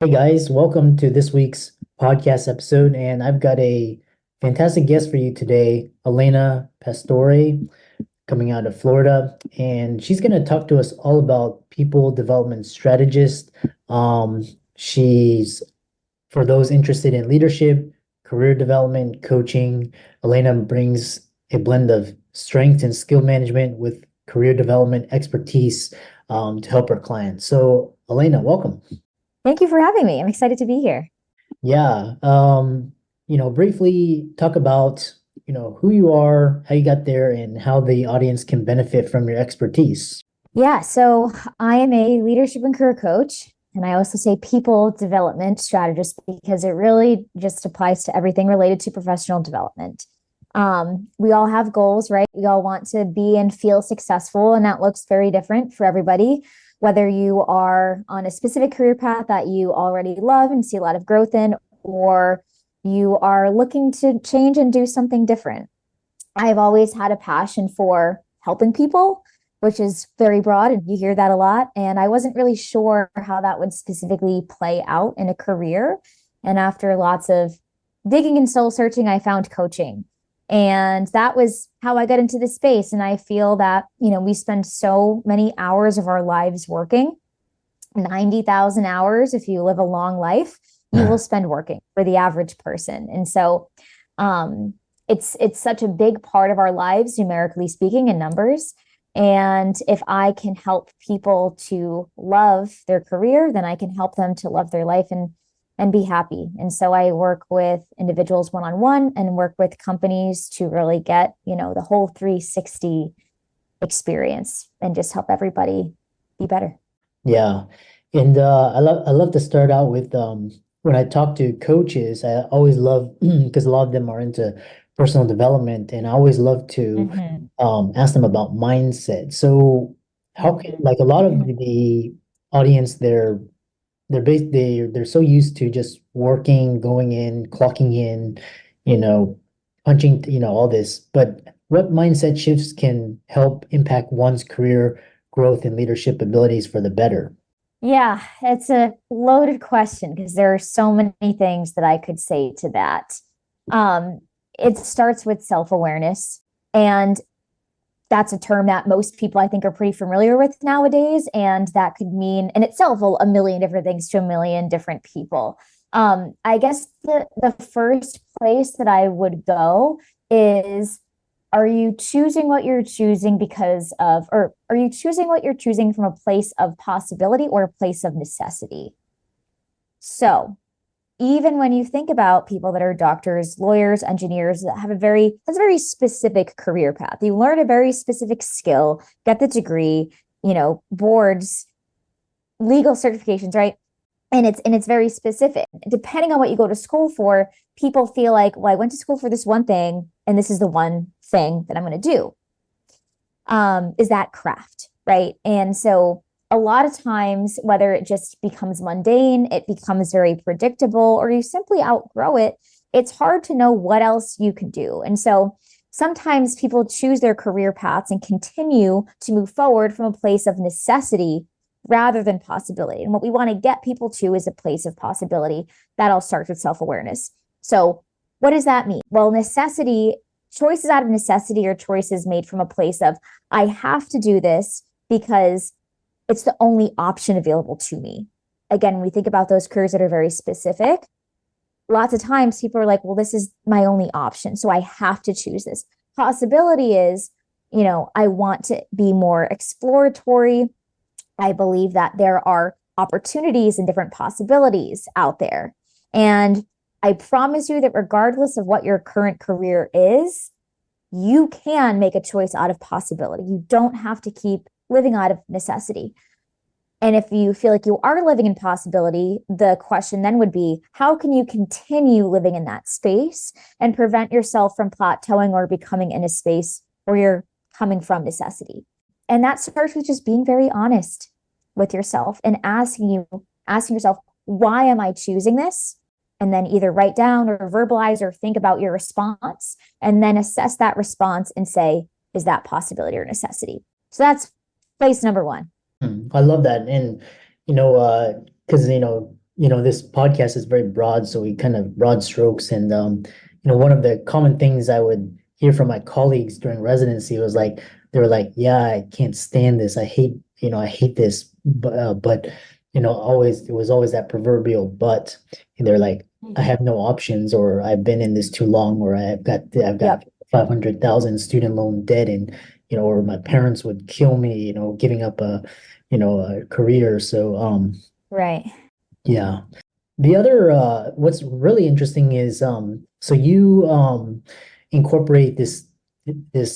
Hey guys, welcome to this week's podcast episode. And I've got a fantastic guest for you today, Elena Pastore, coming out of Florida. And she's going to talk to us all about people development strategist. She's for those interested in leadership, career development, coaching. Elena brings a blend of strength and skill management with career development expertise to help her clients. So, Elena, welcome. Thank you for having me. I'm excited to be here. Yeah. Briefly talk about, who you are, how you got there, and how the audience can benefit from your expertise. Yeah, so I am a leadership and career coach, and I also say people development strategist because it really just applies to everything related to professional development. We all have goals, right? We all want to be and feel successful, and that looks very different for everybody. Whether you are on a specific career path that you already love and see a lot of growth in, or you are looking to change and do something different. I've always had a passion for helping people, which is very broad, and you hear that a lot. And I wasn't really sure how that would specifically play out in a career. And after lots of digging and soul searching, I found coaching. And that was how I got into this space. And I feel that, we spend so many hours of our lives working, 90,000 hours. If you live a long life, you will spend working for the average person. And so, it's such a big part of our lives, numerically speaking, in numbers. And if I can help people to love their career, then I can help them to love their life and be happy. And so I work with individuals one-on-one and work with companies to really get, the whole 360 experience and just help everybody be better. Yeah. And I love to start out with when I talk to coaches, I always love because a lot of them are into personal development, and I always love to Mm-hmm. ask them about mindset. So how can Mm-hmm. like a lot of the audience, they're so used to just working, going in, clocking in, you know, punching, all this. But what mindset shifts can help impact one's career growth and leadership abilities for the better? Yeah, it's a loaded question because there are so many things that I could say to that. Um, it starts with self-awareness, and that's a term that most people I think are pretty familiar with nowadays. And that could mean in itself a million different things to a million different people. I guess the first place that I would go is, are you choosing what you're choosing because of, or are you choosing what you're choosing from a place of possibility or a place of necessity? So even when you think about people that are doctors, lawyers, engineers that have that's a very specific career path. You learn a very specific skill, get the degree, boards, legal certifications, right? And it's very specific. Depending on what you go to school for, people feel like, well, I went to school for this one thing, and this is the one thing that I'm going to do. Is that craft, right? And so a lot of times, whether it just becomes mundane, it becomes very predictable, or you simply outgrow it, it's hard to know what else you can do. And so sometimes people choose their career paths and continue to move forward from a place of necessity rather than possibility. And what we want to get people to is a place of possibility. That all starts with self-awareness. So what does that mean? Well, choices out of necessity are choices made from a place of, I have to do this because it's the only option available to me. Again, when we think about those careers that are very specific, lots of times people are like, well, this is my only option, so I have to choose this. Possibility is, I want to be more exploratory. I believe that there are opportunities and different possibilities out there. And I promise you that regardless of what your current career is, you can make a choice out of possibility. You don't have to keep living out of necessity. And if you feel like you are living in possibility, the question then would be, how can you continue living in that space and prevent yourself from plateauing or becoming in a space where you're coming from necessity? And that starts with just being very honest with yourself and asking yourself, why am I choosing this? And then either write down or verbalize or think about your response, and then assess that response and say, is that possibility or necessity? So that's place number one. I love that. And, because, this podcast is very broad, so we kind of broad strokes. And one of the common things I would hear from my colleagues during residency was like, they were like, "Yeah, I can't stand this. I hate this." But always it was always that proverbial but. And they're like, "I have no options, or I've been in this too long, or I've got Yep. 500,000 student loan debt, and or my parents would kill me, giving up a career." So Right. yeah. The other what's really interesting is so you incorporate this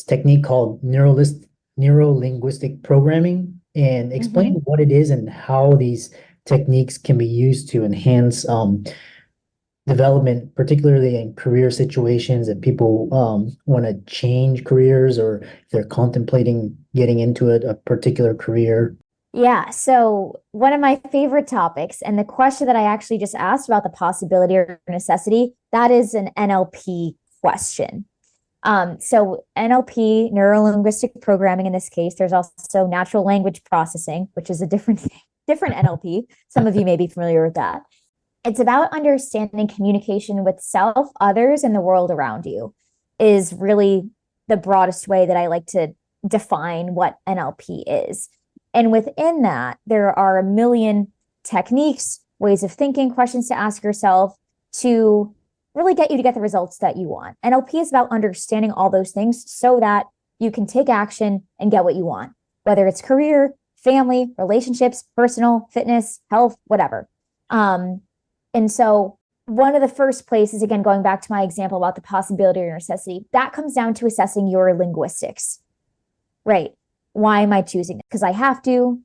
technique called neuro-linguistic programming, and explain Hmm. what it is and how these techniques can be used to enhance development, particularly in career situations if people want to change careers, or if they're contemplating getting into a particular career. Yeah. So one of my favorite topics, and the question that I actually just asked about the possibility or necessity, that is an NLP question. So NLP, neuro linguistic programming in this case, there's also natural language processing, which is a different NLP. Some of you may be familiar with that. It's about understanding communication with self, others, and the world around you, is really the broadest way that I like to define what NLP is. And within that, there are a million techniques, ways of thinking, questions to ask yourself to really get you to get the results that you want. NLP is about understanding all those things so that you can take action and get what you want, whether it's career, family, relationships, personal, fitness, health, whatever. And so one of the first places, again, going back to my example about the possibility or necessity, that comes down to assessing your linguistics, right? Why am I choosing it? Because I have to,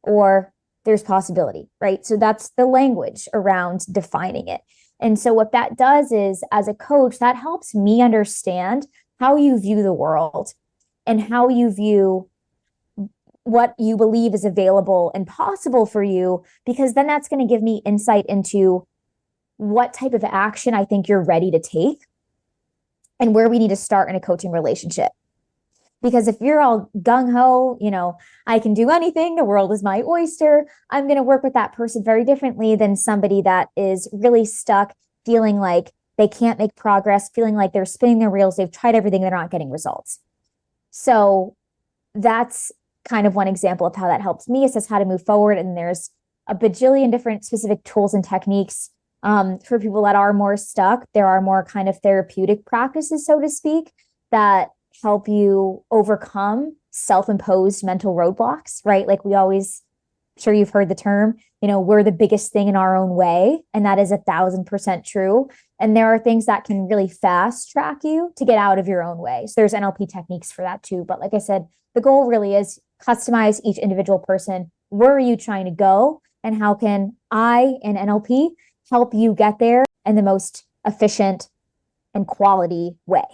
or there's possibility, right? So that's the language around defining it. And so what that does is, as a coach, that helps me understand how you view the world and how you view what you believe is available and possible for you, because then that's going to give me insight into what type of action I think you're ready to take and where we need to start in a coaching relationship. Because if you're all gung ho, I can do anything, the world is my oyster, I'm going to work with that person very differently than somebody that is really stuck, feeling like they can't make progress, feeling like they're spinning their wheels, they've tried everything, they're not getting results. So that's kind of one example of how that helps me assess how to move forward. And there's a bajillion different specific tools and techniques for people that are more stuck. There are more kind of therapeutic practices, so to speak, that help you overcome self-imposed mental roadblocks, right? Like we always, sure you've heard the term, we're the biggest thing in our own way. And that is 1,000% true. And there are things that can really fast track you to get out of your own way. So there's NLP techniques for that too. But like I said, the goal really is customize each individual person. Where are you trying to go? And how can I and NLP help you get there in the most efficient and quality way?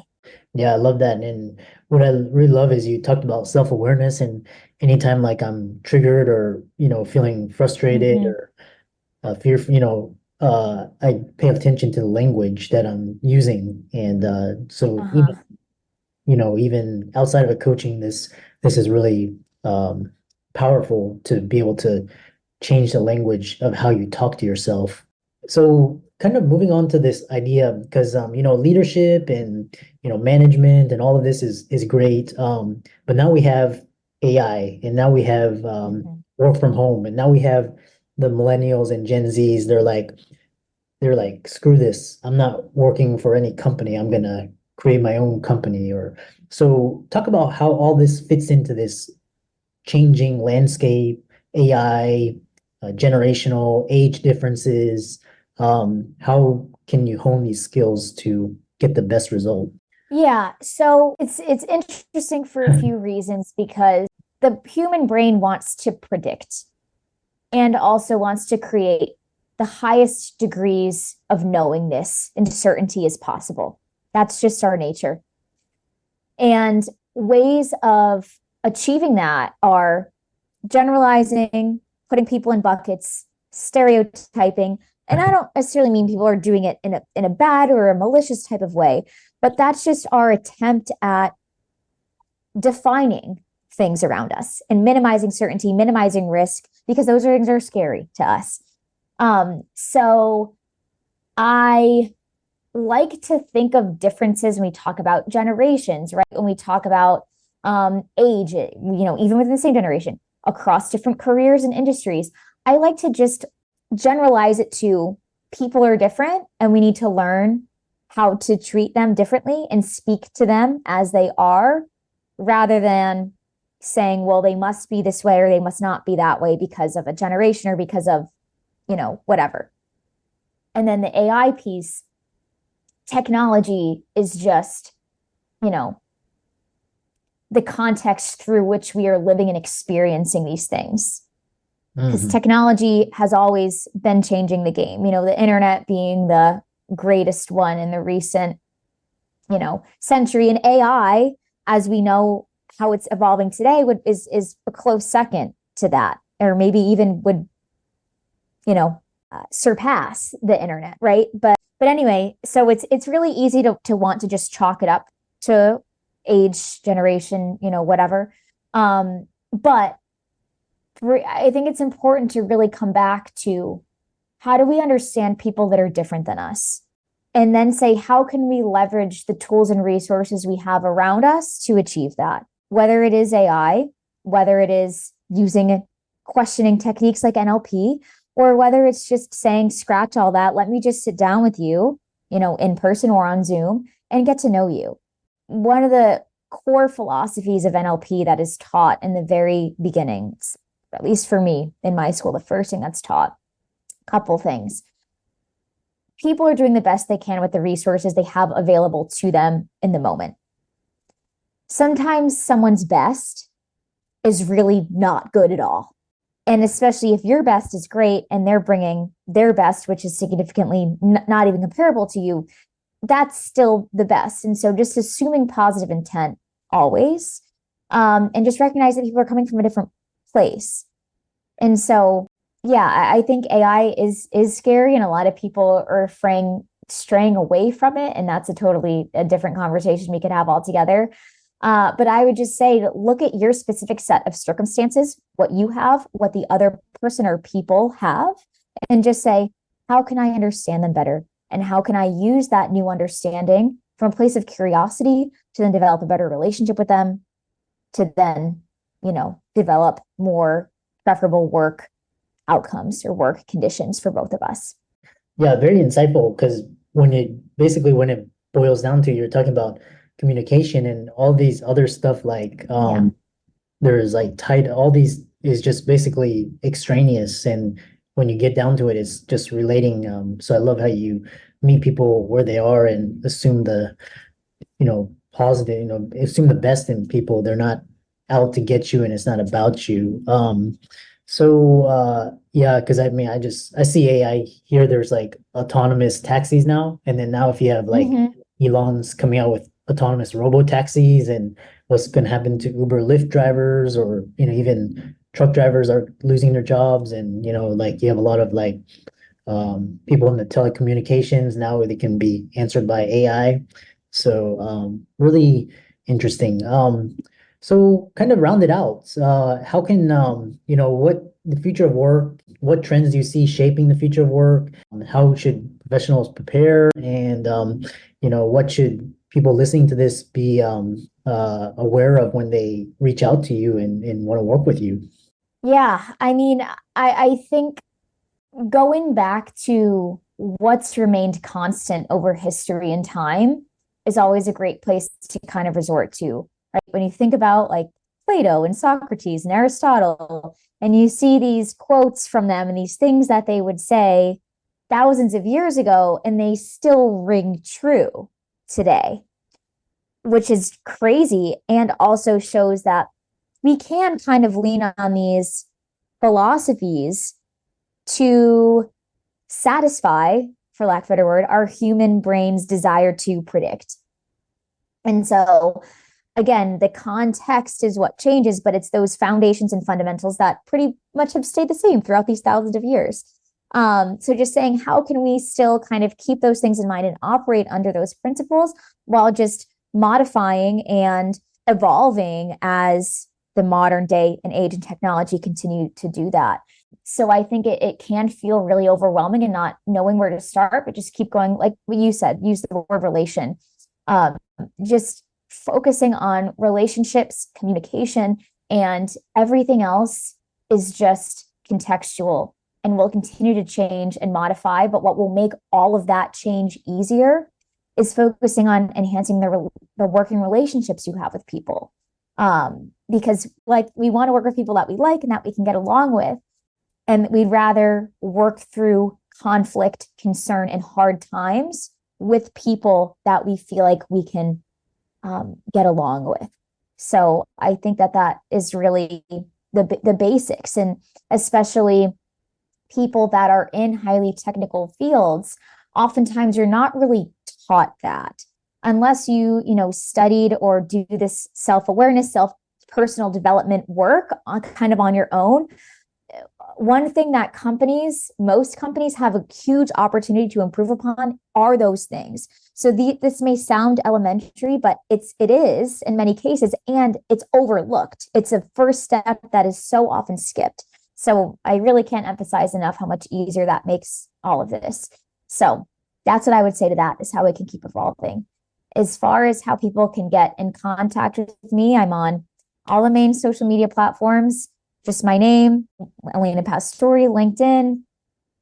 Yeah, I love that. And what I really love is you talked about self-awareness, and anytime like I'm triggered, or feeling frustrated, Mm-hmm. or fearful, I pay attention to the language that I'm using. And so even Uh-huh. even outside of a coaching, this is really powerful to be able to change the language of how you talk to yourself. So kind of moving on to this idea, because leadership and management and all of this is great. But now we have AI, and now we have Mm-hmm. work from home, and now we have the millennials and Gen Zs. They're like, screw this. I'm not working for any company. I'm gonna create my own company. Or so talk about how all this fits into this changing landscape, AI, generational age differences. How can you hone these skills to get the best result? Yeah, so it's interesting for a few reasons, because the human brain wants to predict and also wants to create the highest degrees of knowingness and certainty as possible. That's just our nature. And ways of achieving that are generalizing, putting people in buckets, stereotyping. And I don't necessarily mean people are doing it in a bad or a malicious type of way, but that's just our attempt at defining things around us and minimizing certainty, minimizing risk, because those things are scary to us. So I like to think of differences when we talk about generations, right? When we talk about age, even within the same generation, across different careers and industries. I like to just generalize it to people are different and we need to learn how to treat them differently and speak to them as they are rather than saying, well, they must be this way or they must not be that way because of a generation or because of, whatever. And then the AI piece, technology is just, you know, the context through which we are living and experiencing these things. Because technology has always been changing the game, the internet being the greatest one in the recent, century. And AI, as we know how it's evolving today, is a close second to that, or maybe even would, surpass the internet, right? But anyway, so it's really easy to want to just chalk it up to age, generation, whatever. But I think it's important to really come back to how do we understand people that are different than us? And then say, how can we leverage the tools and resources we have around us to achieve that? Whether it is AI, whether it is using questioning techniques like NLP, or whether it's just saying, scratch all that, let me just sit down with you, in person or on Zoom and get to know you. One of the core philosophies of NLP that is taught in the very beginnings, at least for me in my school, the first thing that's taught, a couple things. People are doing the best they can with the resources they have available to them in the moment. Sometimes someone's best is really not good at all. And especially if your best is great and they're bringing their best, which is significantly not even comparable to you, that's still the best. And so just assuming positive intent always, and just recognize that people are coming from a different place. And so, yeah, I think AI is scary, and a lot of people are straying away from it, and that's a different conversation we could have altogether. But I would just say, look at your specific set of circumstances, what you have, what the other person or people have, and just say, how can I understand them better? And how can I use that new understanding from a place of curiosity to then develop a better relationship with them, to then, develop more preferable work outcomes or work conditions for both of us. Yeah, very insightful, because when it boils down to, you're talking about communication and all these other stuff like there's like tied, all these is just basically extraneous, and when you get down to it, it's just relating. So I love how you meet people where they are and assume the positive, assume the best in people. They're not out to get you and it's not about you. Yeah, because I mean, I see AI here. There's like autonomous taxis now, and then now if you have like Elon's coming out with autonomous robo taxis, and what's going to happen to Uber, Lyft drivers, or even truck drivers are losing their jobs, and like you have a lot of like people in the telecommunications now where they can be answered by AI. So really interesting. So kind of round it out. How can what the future of work, what trends do you see shaping the future of work? How should professionals prepare? And what should people listening to this be aware of when they reach out to you and want to work with you? Yeah, I mean, I think going back to what's remained constant over history and time is always a great place to kind of resort to, right? When you think about like Plato and Socrates and Aristotle, and you see these quotes from them and these things that they would say thousands of years ago, and they still ring true today, which is crazy, and also shows that we can kind of lean on these philosophies to satisfy, for lack of a better word, our human brain's desire to predict. And so, again, the context is what changes, but it's those foundations and fundamentals that pretty much have stayed the same throughout these thousands of years. So just saying, how can we still kind of keep those things in mind and operate under those principles while just modifying and evolving as the modern day and age and technology continue to do that? So I think it can feel really overwhelming and not knowing where to start, but just keep going. Like what you said, use the word relation. Just focusing on relationships, communication, and everything else is just contextual and will continue to change and modify. But what will make all of that change easier is focusing on enhancing the working relationships you have with people. Because like we want to work with people that we like and that we can get along with. And we'd rather work through conflict, concern, and hard times with people that we feel like we can get along with. So I think that is really the basics, and especially people that are in highly technical fields, oftentimes you're not really taught that unless you studied or do this self-awareness, personal development work kind of on your own. One thing that most companies have a huge opportunity to improve upon are those things. So this may sound elementary, but it is in many cases, and it's overlooked. It's a first step that is so often skipped. So I really can't emphasize enough how much easier that makes all of this. So that's what I would say to that, is how it can keep evolving. As far as how people can get in contact with me, I'm on all the main social media platforms. Just my name, Elena Pastore, LinkedIn.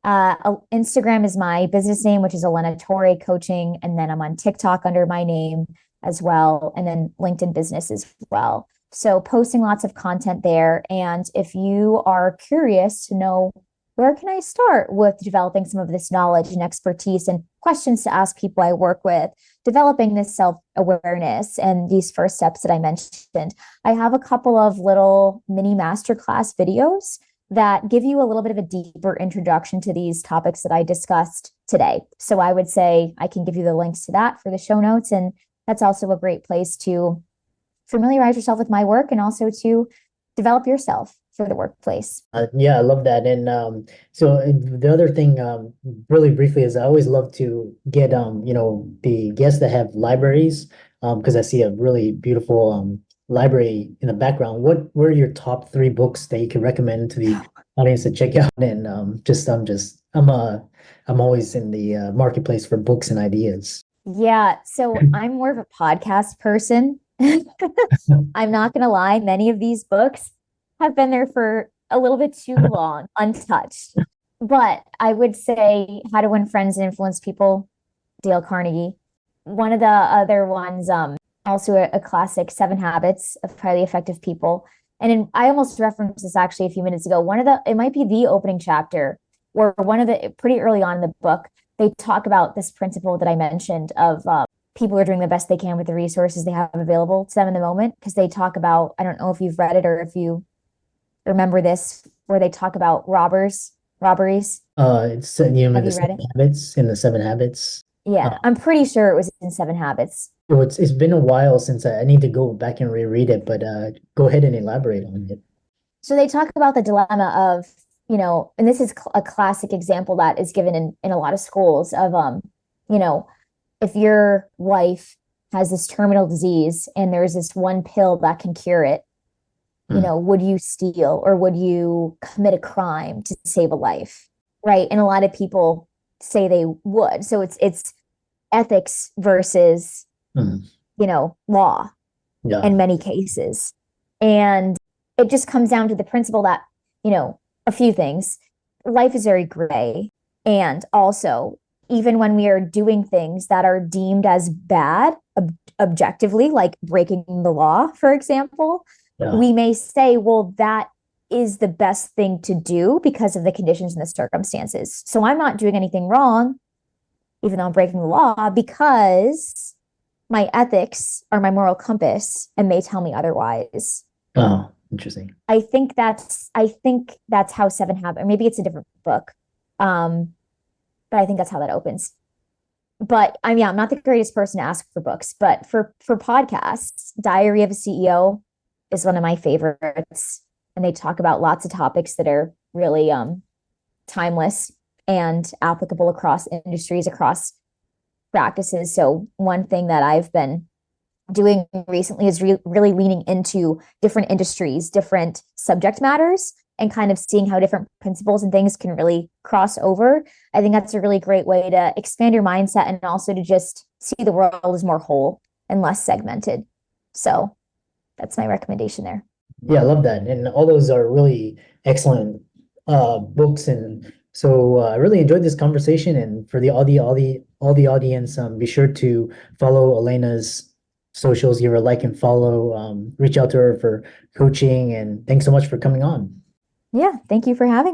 Instagram is my business name, which is Elena Torre Coaching. And then I'm on TikTok under my name as well. And then LinkedIn Business as well. So posting lots of content there. And if you are curious to know where can I start with developing some of this knowledge and expertise and questions to ask people I work with, developing this self-awareness and these first steps that I mentioned, I have a couple of little mini masterclass videos that give you a little bit of a deeper introduction to these topics that I discussed today. So I would say I can give you the links to that for the show notes. And that's also a great place to familiarize yourself with my work and also to develop yourself for the workplace. Yeah, I love that. And so the other thing, really briefly, is I always love to get the guests that have libraries, because I see a really beautiful library in the background. What were your top 3 books that you can recommend to the audience to check out? And I'm always in the marketplace for books and ideas. Yeah, so I'm more of a podcast person. I'm not going to lie, many of these books have been there for a little bit too long, untouched. But I would say How to Win Friends and Influence People, Dale Carnegie. One of the other ones, also a classic, 7 Habits of Highly Effective People. And I almost referenced this actually a few minutes ago. It might be the opening chapter, or pretty early on in the book, they talk about this principle that I mentioned of people are doing the best they can with the resources they have available to them in the moment. Because they talk about, I don't know if you've read it or if you remember this, where they talk about robberies. It's Have the you read 7 it? Habits, in the 7 Habits. Yeah, I'm pretty sure it was in 7 Habits. It's been a while since I need to go back and reread it, but go ahead and elaborate on it. So they talk about the dilemma of, and this is a classic example that is given in a lot of schools of, if your wife has this terminal disease and there's this one pill that can cure it, would you steal or would you commit a crime to save a life? Right. And a lot of people say they would. So it's ethics versus, law Yeah. in many cases. And it just comes down to the principle that, a few things. Life is very gray. And also, even when we are doing things that are deemed as bad, objectively, like breaking the law, for example, Yeah. we may say, well, that is the best thing to do because of the conditions and the circumstances. So I'm not doing anything wrong, even though I'm breaking the law, because my ethics are my moral compass and they tell me otherwise. Oh, interesting. I think that's how 7 Habits, or maybe it's a different book. But I think that's how that opens. But I'm not the greatest person to ask for books, but for podcasts, Diary of a CEO is one of my favorites. And they talk about lots of topics that are really timeless and applicable across industries, across practices. So one thing that I've been doing recently is really leaning into different industries, different subject matters, and kind of seeing how different principles and things can really cross over. I think that's a really great way to expand your mindset and also to just see the world as more whole and less segmented. So that's my recommendation there. Yeah, I love that. And all those are really excellent books. And so I really enjoyed this conversation. And for all the audience, be sure to follow Elena's socials, give her a like and follow, reach out to her for coaching. And thanks so much for coming on. Yeah, thank you for having